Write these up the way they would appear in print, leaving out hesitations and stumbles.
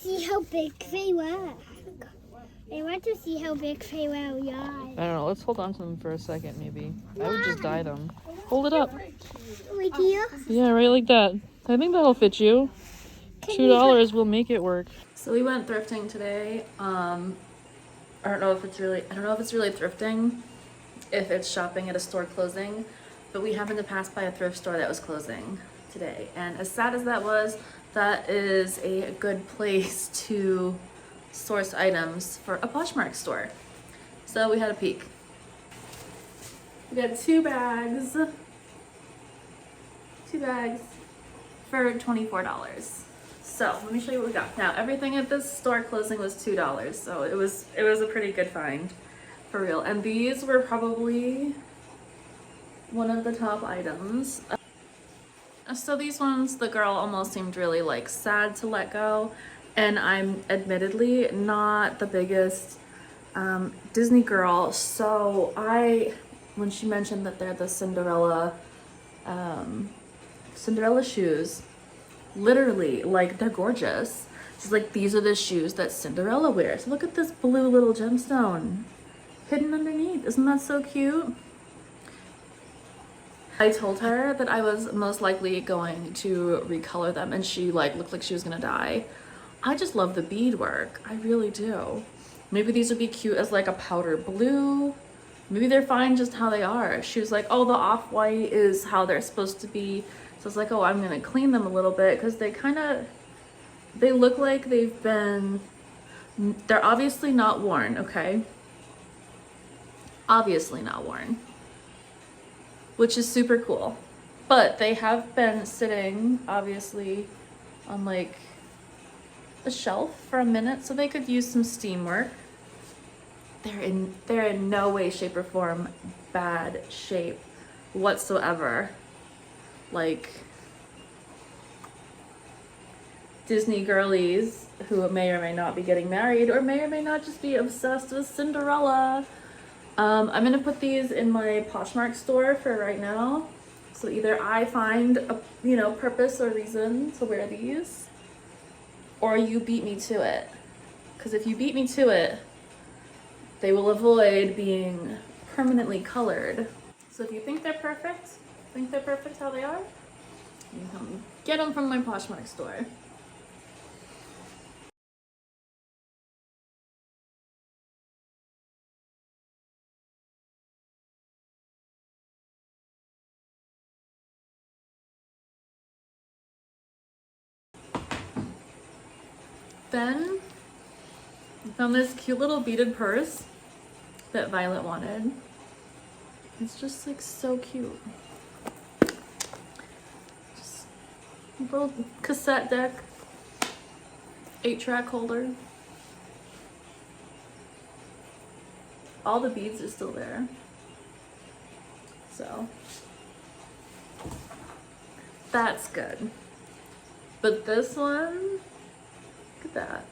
see how big they were. I want to see how big they were, yeah. I don't know. Let's hold on to them for a second, maybe. I would just dye them. Hold it up. Right here? Yeah, right like that. I think that'll fit you. $2 will make it work. So we went thrifting today. I don't know if it's really thrifting, if it's shopping at a store closing, but we happened to pass by a thrift store that was closing today. And as sad as that was, that is a good place to source items for a Poshmark store. So we had a peek. We got two bags for $24. So let me show you what we got. Now everything at this store closing was $2, so it was a pretty good find, for real. And these were probably one of the top items. So these ones, the girl almost seemed really like sad to let go, and I'm admittedly not the biggest Disney girl, so when she mentioned that they're the Cinderella shoes, literally, like, they're gorgeous. She's like, these are the shoes that Cinderella wears. Look at this blue little gemstone hidden underneath. Isn't that so cute? I told her that I was most likely going to recolor them, and she like looked like she was gonna die. I just love the beadwork. I really do. Maybe these would be cute as like a powder blue. Maybe they're fine just how they are. She was like, oh, the off-white is how they're supposed to be. So I was like, oh, I'm gonna clean them a little bit because they look like they're obviously not worn, okay? Obviously not worn, which is super cool. But they have been sitting, obviously, on like a shelf for a minute, so they could use some steam work. They're in no way, shape, or form bad shape whatsoever. Like, Disney girlies who may or may not be getting married or may not just be obsessed with Cinderella. I'm gonna put these in my Poshmark store for right now. So either I find a purpose or reason to wear these, or you beat me to it. Because if you beat me to it, they will avoid being permanently colored. So if you think they're perfect how they are, you can come get them from my Poshmark store. Then I found this cute little beaded purse that Violet wanted. It's just like so cute. Just a little cassette deck, 8-track holder. All the beads are still there. So that's good. But this one, look at that.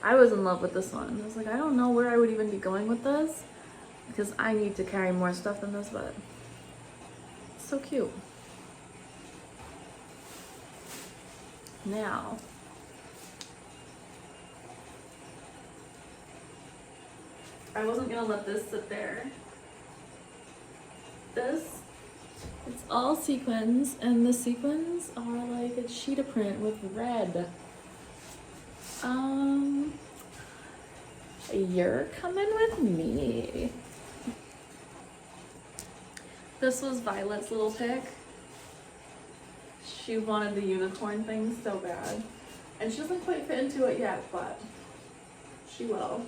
I was in love with this one. I was like, I don't know where I would even be going with this because I need to carry more stuff than this, but it's so cute. Now, I wasn't gonna let this sit there. It's all sequins, and the sequins are like a cheetah print with red. You're coming with me. This was Violet's little pick. She wanted the unicorn thing so bad. And she doesn't quite fit into it yet, but she will.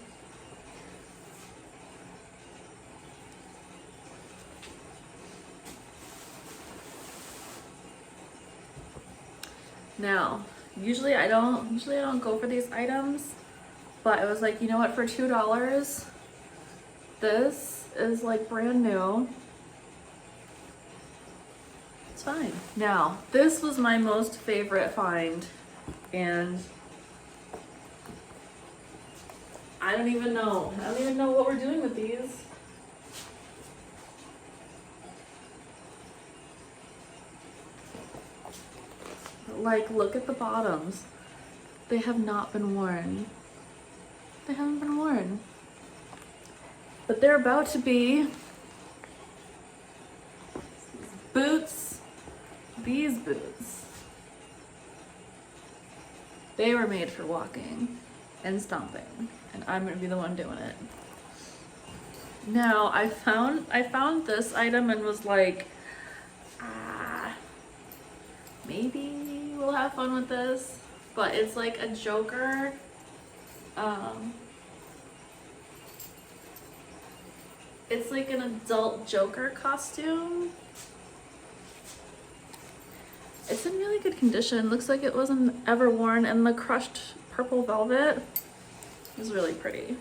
Now, usually I don't go for these items, but I was like, you know what, for $2, this is like brand new. It's fine. Now, this was my most favorite find, and I don't even know what we're doing with these. Like, look at the bottoms. They have not been worn. They haven't been worn. But they're about to be. Boots. These boots. They were made for walking and stomping, and I'm gonna be the one doing it. Now I found this item and was like, maybe we'll have fun with this, but it's like a Joker. It's like an adult Joker costume. It's in really good condition. Looks like it wasn't ever worn, and the crushed purple velvet is really pretty.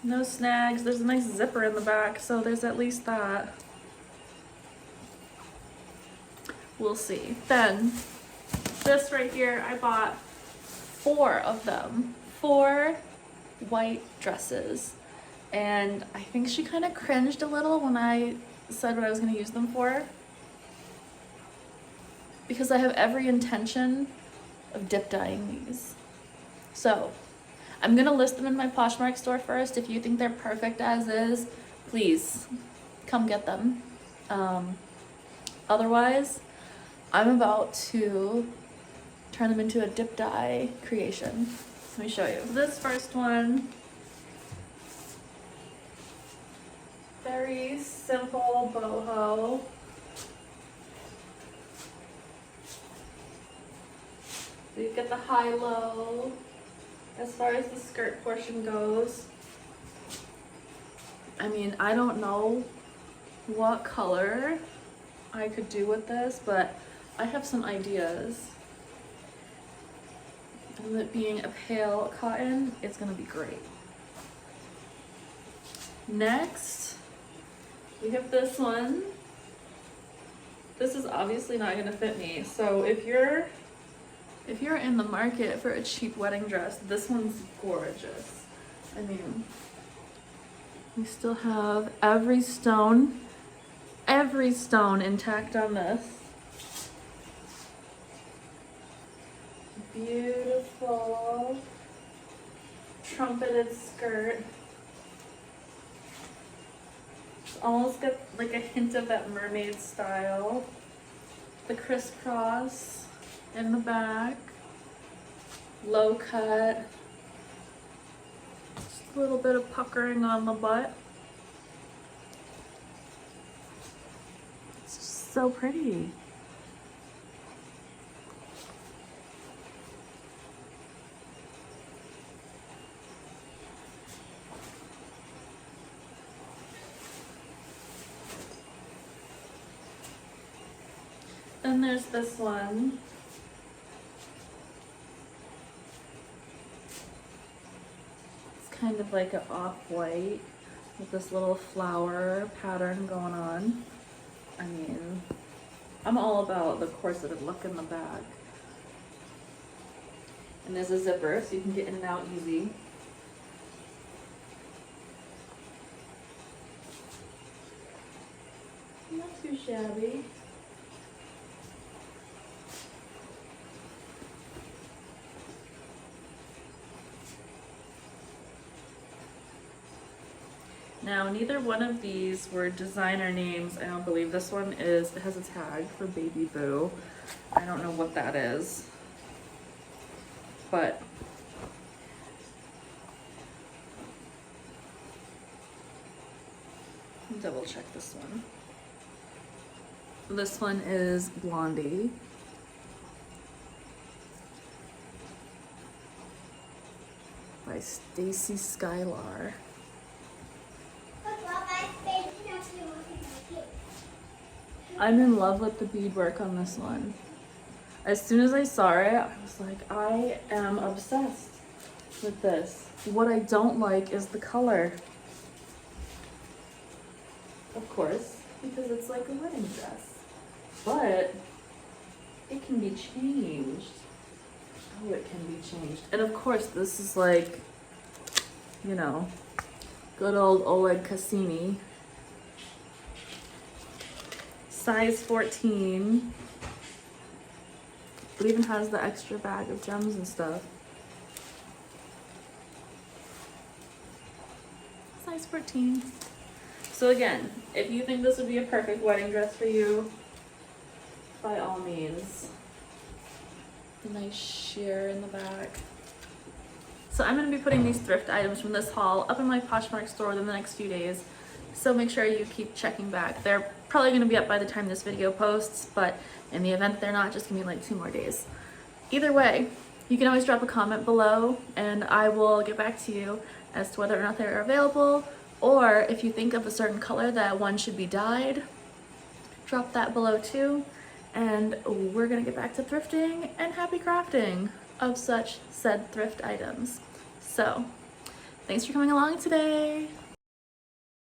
No snags. There's a nice zipper in the back, so there's at least that. We'll see. Then, this right here, I bought 4 of them. 4 white dresses. And I think she kind of cringed a little when I said what I was going to use them for, because I have every intention of dip dyeing these. So I'm gonna list them in my Poshmark store first. If you think they're perfect as is, please come get them. Otherwise, I'm about to turn them into a dip dye creation. Let me show you. This first one, very simple boho. So you get the high-low as far as the skirt portion goes. I mean, I don't know what color I could do with this, but I have some ideas. And with it being a pale cotton, it's gonna be great. Next, we have this one. This is obviously not gonna fit me, so if you're in the market for a cheap wedding dress, this one's gorgeous. I mean, we still have every stone intact on this. Beautiful trumpeted skirt. It's almost got like a hint of that mermaid style. The crisscross in the back, low cut, just a little bit of puckering on the butt. It's just so pretty. Then there's this one. Kind of like an off-white with this little flower pattern going on. I mean, I'm all about the corseted look in the back. And there's a zipper so you can get in and out easy. Not too shabby. Now, neither one of these were designer names. I don't believe this one is, it has a tag for Baby Boo. I don't know what that is, but double check this one. This one is Blondie. By Stacy Skylar. I'm in love with the beadwork on this one. As soon as I saw it, I was like, I am obsessed with this. What I don't like is the color. Of course, because it's like a wedding dress. But it can be changed. Oh, it can be changed. And of course, this is like, you know, good old Oleg Cassini. Size 14. It even has the extra bag of gems and stuff. Size 14. So again, if you think this would be a perfect wedding dress for you, by all means. Nice sheer in the back. So I'm going to be putting these thrift items from this haul up in my Poshmark store within the next few days. So make sure you keep checking back. They're probably going to be up by the time this video posts, but in the event they're not, just give me like 2 more days. Either way, you can always drop a comment below and I will get back to you as to whether or not they're available, or if you think of a certain color that one should be dyed, drop that below too. And we're gonna get back to thrifting and happy crafting of such said thrift items. So, thanks for coming along today.